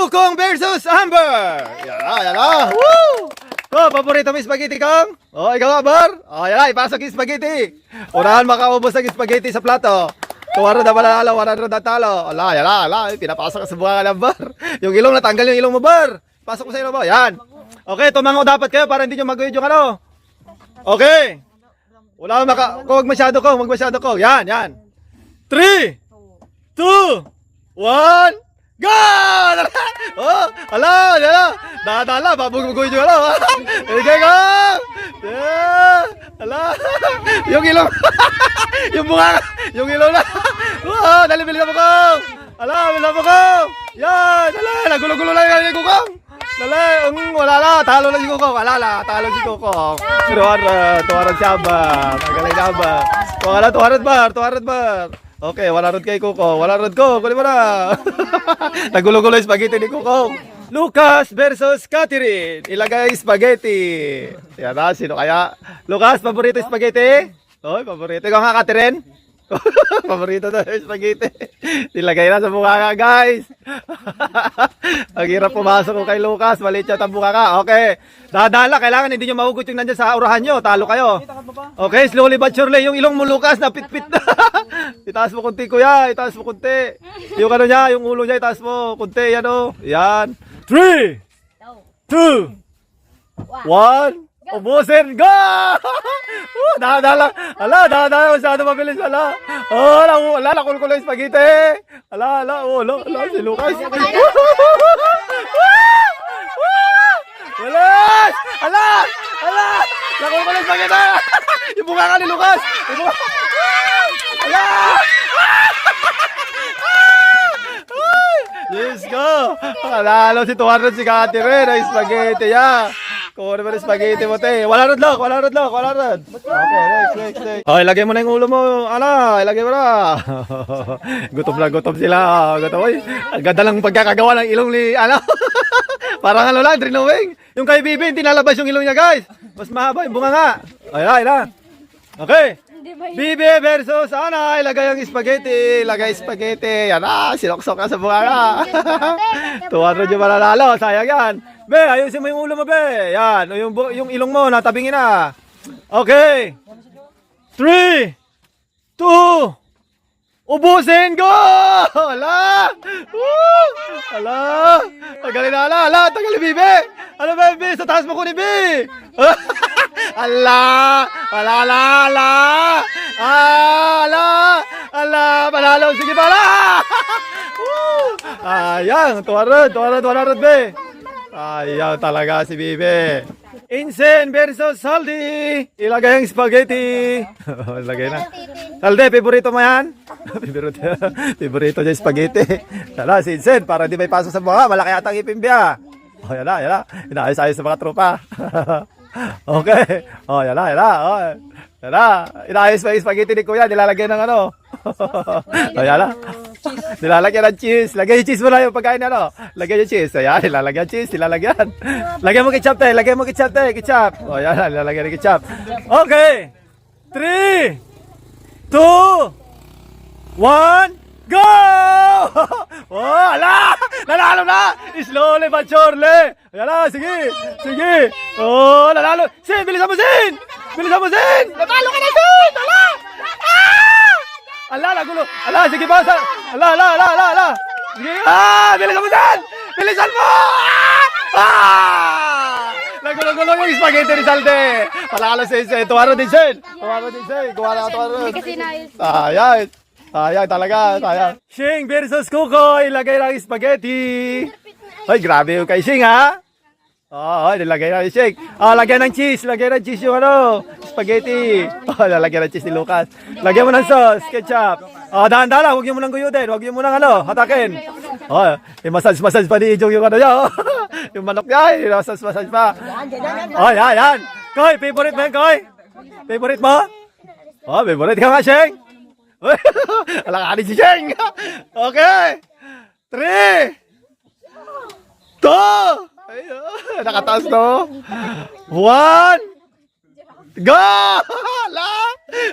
Kukong versus Amber! Yan na, yan na! Woo! Oh, paborito mo yung spaghetti, Kong? Oh, ikaw, Amber? Oh, yan na, ipasok yung spaghetti. Unahan makaubos ng spaghetti sa plato. 200 na mananalo, 100 na talo. Ala, yan na, ala, pinapasok ka sa bunga ng Bar. Yung ilong, natanggal yung ilong mo, Bar. Pasok mo sa ilong mo, yan. Okay, tumango dapat kayo para hindi nyo magawid yung ano. Okay. Wala huwag masyado, Kong, huwag masyado, Kong. Yan, yan. 3, 2, 1, go! Oh, ala, ala. Dadala, babugugoy nyo, ala. Okay, Kong. Yeah. Ala. Yung ilong. Yung bunga. Yung ilong na. Oh, dali, bilis mo, Kong. Ala, bilis mo, Kong. Yan, ala. Nagulo-gulo lang yung Kong. Dali, wala na. Talo lang si Kong. Alala, talo si Kong. 200 siya ba? Magaling na ba? 200 bar, 200 bar. Okay, 100 kay Kuko. 100 ko. Kunin mo na. Nagulo-gulo yung spaghetti ni Kuko. Lucas versus Catherine. Ilagay spaghetti. Yan na, sino kaya? Lucas, paborito spaghetti? Oy, paborito. Ikaw nga, Catherine? Paborito na yung spaghetti. Nilagay na sa mukha ka, guys. Ang hirap pumasok ko kay Lucas. Maliit siya ang mukha ka. Okay. Dadala. Kailangan hindi nyo mahugot yung nandyan sa urahan nyo. Talo kayo. Okay, slowly but surely. Yung ilong mo, Lucas, napit-pit na. Itaas mo kunti, kuya. Itaas mo kunti. Yung ano niya, yung ulo niya, itaas mo kunti. Yan o. Yan. 3, 2, 1. Ubusin, go! Dahan-dahan lang. Ala, dahan-dahan. Masyado mabilis, ala. Oh, ala, nakulkulo yung spaghetti. Ala, ala, oh, ala, si Lucas. Bilis! Ala, ala, nakulkulo yung spaghetti. Yung bunga ka ni Lucas. Ala! Yes, go! Alalo si 200 si Catherine. Ay, spaghetti, ya. Kuha naman yung spaghetti mo, te. 100 lang, 100 lang, 100. Okay, next. Okay, ilagay mo na yung ulo mo. Ala, ilagay mo na. Gutom sila. Gutom. Ay, ang ganda lang pagkakagawa ng ilong ni, ano. Parang ano lang, drinowing. Yung kay Bibi, hindi nalabas yung ilong niya, guys. Mas mahaba yung bunga nga. Ayun. Okay. Bibi versus Ana. Ilagay ang spaghetti. Ilagay spaghetti. Yan na, siloksok na sa bunga nga. 200 yung mananalo. Sayang yan. Be, ayusin mo yung ulo mo, be. Yan, yung ilong mo, natabingin na. Okay. 3, 2, ubusin, go! Ala! Woo! Ala! Tagalin na, ala, tagalin, Bibi. Ano ba, Bibi? Sa taas mo ko ni Bibi. Ala! Ala! Panalo, sige pa, ala! Ayan, 200, Be. Ayaw talaga si Bibi. Insen versus Saldi. Ilagay ang spaghetti. Ilagay na. Saldi, favorito mo yan? Favorito niya yung spaghetti. Tala, si Insen, para di may pasok sa mga. Malaki atang ipimbiya. O, yan na. Inaayos-ayos sa mga tropa. Okay. O, yan na. Yan na. Inaayos pa yung spaghetti ni Kuya. Nilalagay ng ano. O, yan na. Nilalagyan ng cheese. Lagyan yung cheese mo na yung pagkain ano. Lagyan yung cheese. Ayan, nilalagyan cheese. Nilalagyan. Lagyan mo ketchup, te. Ketchup. O, yan. Nilalagyan ng ketchup. Okay. 3, 2, 1, go! Oh, ala! Nanalo na! Slowly but surely. Ayan na, sige. Oh, nanalo. Sin, bilisan mo, Sin! Natalo ka na, Sin! Ala! Ala, nagulo. Ala, sige pa. Ala. Sige. Bilisan mo dyan. Bilisan mo. Nagulo yung spaghetti ni Salde. Palalo si Sen. Tuwaro din, Sen. Gawa na ka tuwaro. Sayang talaga. Shing versus Kuko. Ilagay lang yung spaghetti. Ay, grabe yung kay Shing, ha? Oo, nilagay na yung shake. Lagyan ng cheese yung ano, spaghetti. Lalagyan ng cheese ni Lucas. Lagyan mo ng sauce, ketchup. Dahan-dahan lang, huwag niyo munang guyudin. Huwag niyo munang ano, hatakin. Massage pa ni Ijong yung ano niya. Yung manok niya, massage pa. Yan. Koy, favorite mo yan, Koy? Favorite mo? Favorite ka nga, Sheng. Alakanin si Sheng. Okay. 3, 2, nakataas no? 1, go!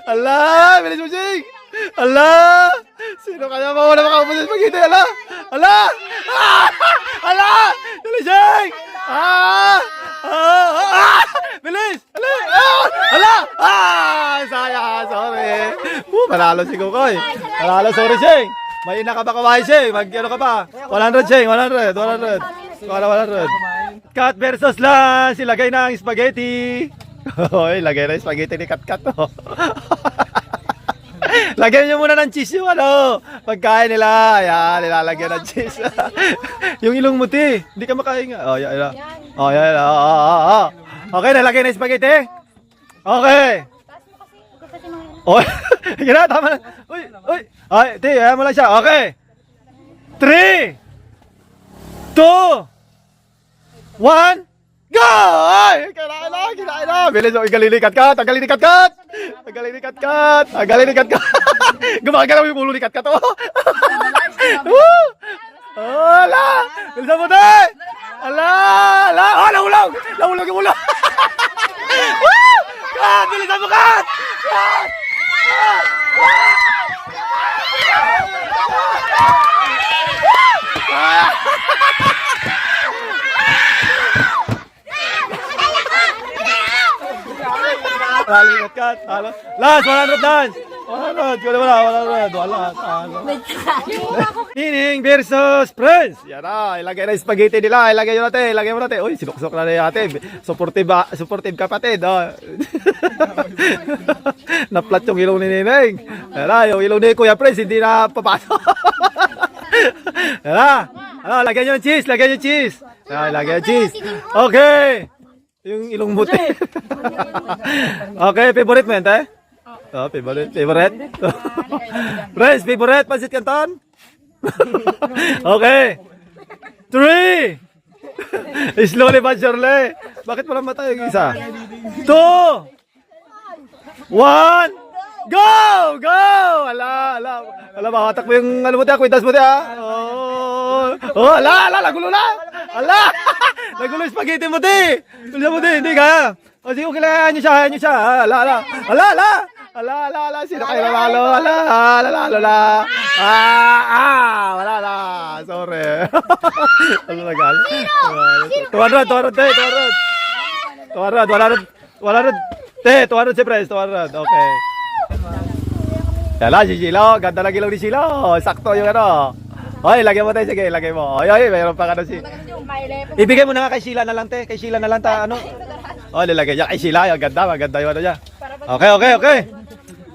Ala! Bilis mo, Jing! Ala! Sino kaya mauna makaubos ng spaghetti? Ala! panalo si Kukoy. Panalo, sorry, Sheng. May ina ka ba kawain, Sheng? Ano ka pa? 100, Sheng. 100. 100. 100. Kat versus Lance. Ilagay na ang spaghetti. Hoy, lagay na yung spaghetti ni Kat-Kat. Oh. Lagyan nyo muna ng cheese yung pagkain nila. Ayan, nilalagyan ng cheese. Yung ilong muti. Hindi ka makahinga. Oh, yan. Oh, yan. Oh. Okay, nalagay na yung spaghetti. Okay. Oh, gina, tama na. Uy. Ay, ayan mo lang siya. Okay. 3, 2, 1. Go! Ay, kailangan na. Bilis, galing ni Kat-Kat. Ang galing ni Kat-Kat. Gumagalaw yung ulo ni Kat-Kat. Ala! Bilisan mo tayo! Ala! Oh, nahulog yung ulo. Kat! Bilisan mo, Kat! Lalingat Kat. Last, 100 dance. 100. Wala. Nining versus Prince. Yan na. Ilagay na yung spaghetti nila. Ilagay mo natin. Uy, sinuksok na yung ate. Supportive kapatid. Oh. Naplat yung ilong ni Nining. Yan na. Yung ilong ni Kuya Prince, hindi na papasok. Yan na. Lagyan nyo ng cheese. Lagyan yung cheese. Okay. Yung ilong muti. Okay, favorite mo yan, te? Oh, favorite. Friends, favorite, pansit canton? Okay. 3. Slowly but surely. Bakit wala mata yung isa? 2. 1. Go! Ala, makatak mo yung mo tayo, kwintas mo tayo. Nagulo na. Nagulo yung spaghetti mo tayo. Hindi ka. O sige, kailangan nyo siya. Ala, sino kayo nanalo? Nanalo na. Wala na. Sorry. Ano nagal? 200 si Pres, 200. Okay. Yala, si Shilo. Ganda lang ilaw ni Shilo. Sakto yung Hoy, lagyan mo tayo. Sige, lagay mo. Hoy, mayroon pa si... Ibigay mo na nga kay Sheila na lang, te. Kay Sheila na lang ta, nilagay niya kay Sheila. Maganda yung niya. Okay.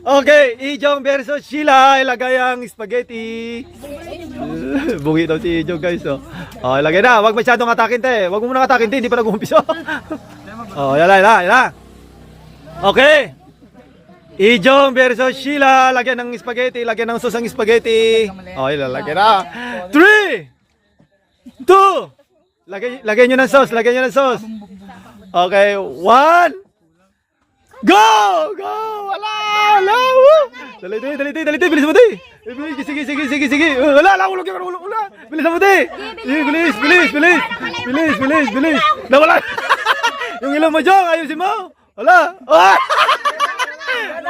Okay, Ijong versus Sheila. Ilagay ang spaghetti. Bungi daw si Ijong, guys. Ilagay na. Huwag masyadong atakin, te. Huwag mo muna atakin, te. Hindi pa nag-umpisa. Yan. Okay. Ijong versus Sheila. Lagyan ng spaghetti. Lagyan ng sauce ang spaghetti. Ilalagay na. 3, 2. Lagyan nyo ng sauce. Okay, 1. Go! Wala! Dali, bilis mo, di. Sige. Wala, ulog yung ulo. Bilis mo, di. Bilis. Nawala. Yung ilaw mo, Jong, ayusin mo. Wala.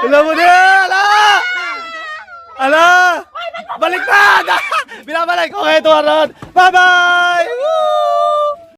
Ilaw mo, di. Ala! Baliktad! Binabalik. Okay, 200. Bye-bye! Woo!